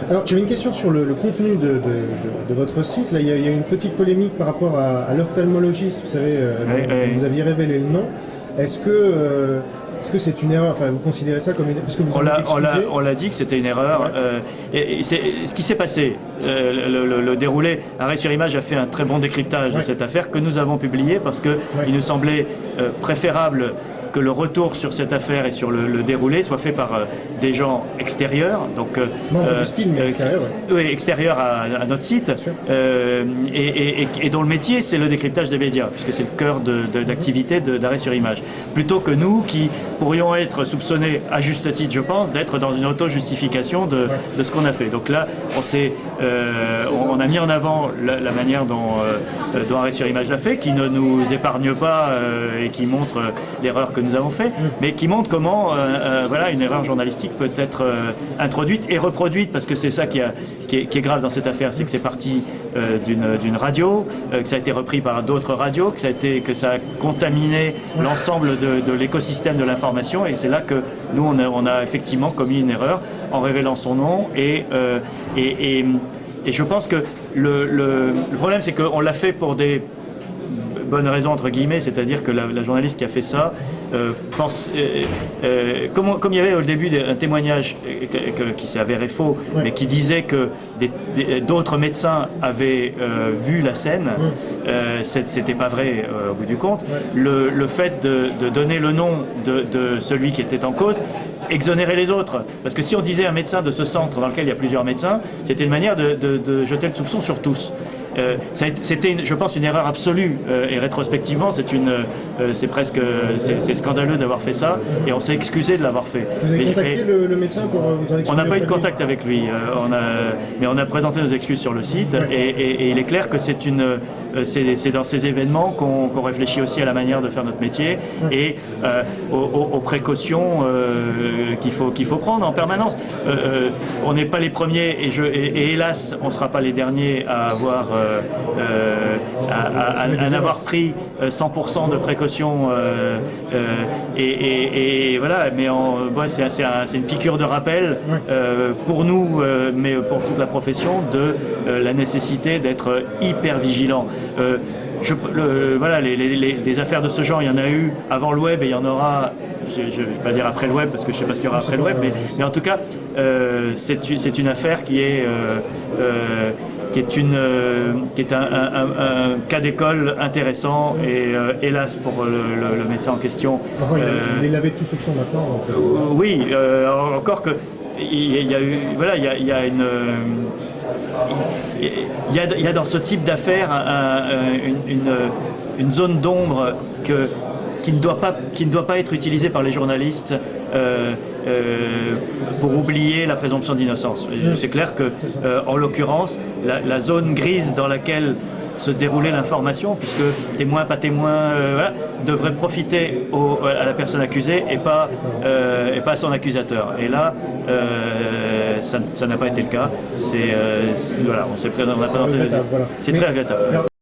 Alors, j'avais une question sur le contenu de votre site. Là, il y a une petite polémique par rapport à l'ophtalmologiste, vous savez, dont vous aviez révélé le nom. Est-ce que c'est une erreur? Enfin, vous considérez ça comme une erreur? Parce que vous on l'a dit que c'était une erreur. Ouais. Ce qui s'est passé, le déroulé, Arrêt sur Image a fait un très bon décryptage de cette affaire que nous avons publié parce qu'il nous semblait préférable que le retour sur cette affaire et sur le déroulé soit fait par des gens extérieurs, donc extérieurs à notre site, et dont le métier c'est le décryptage des médias, puisque c'est le cœur d'activité d'Arrêt sur Image, plutôt que nous qui pourrions être soupçonnés, à juste titre je pense, d'être dans une auto-justification de ce qu'on a fait. Donc là, on a mis en avant la manière dont Arrêt sur Image l'a fait, qui ne nous épargne pas et qui montre l'erreur que nous avons fait, mais qui montre comment voilà, une erreur journalistique peut être introduite et reproduite, parce que c'est ça qui est grave dans cette affaire, c'est que c'est parti d'une radio, que ça a été repris par d'autres radios, que ça a contaminé l'ensemble de l'écosystème de l'information, et c'est là que nous on a effectivement commis une erreur en révélant son nom, et je pense que le problème c'est qu'on l'a fait pour des bonne raison entre guillemets, c'est-à-dire que la journaliste qui a fait ça pense, comme il y avait au début un témoignage qui s'est avéré faux, mais qui disait que d'autres médecins avaient vu la scène, c'était pas vrai au bout du compte. Le fait de donner le nom de celui qui était en cause exonérer les autres, parce que si on disait un médecin de ce centre dans lequel il y a plusieurs médecins, c'était une manière de jeter le soupçon sur tous. C'était, je pense, une erreur absolue, et rétrospectivement, c'est presque scandaleux d'avoir fait ça, et on s'est excusé de l'avoir fait. Vous avez contacté le médecin pour vous en excuser? On n'a pas eu de contact avec lui, mais on a présenté nos excuses sur le site, et il est clair que c'est dans ces événements qu'on réfléchit aussi à la manière de faire notre métier et aux précautions qu'il faut prendre en permanence. On n'est pas les premiers, et hélas, on ne sera pas les derniers à avoir pris 100% de précautions, et voilà, mais c'est une piqûre de rappel pour nous, mais pour toute la profession, de la nécessité d'être hyper vigilant. Voilà, les affaires de ce genre, il y en a eu avant le web et il y en aura, je ne vais pas dire après le web parce que je ne sais pas ce qu'il y aura après le web, mais en tout cas, c'est une affaire qui est un cas d'école intéressant, et hélas pour le médecin en question. Enfin, il avait tout soupçon maintenant. Oui, encore que il y a dans ce type d'affaires une zone d'ombre qui ne doit pas être utilisée par les journalistes pour oublier la présomption d'innocence. C'est clair que, en l'occurrence, la zone grise dans laquelle se dérouler l'information, puisque témoin, pas témoin, devrait profiter à la personne accusée et pas à son accusateur. Et là, ça n'a pas été le cas. On a présenté. C'est très regrettable.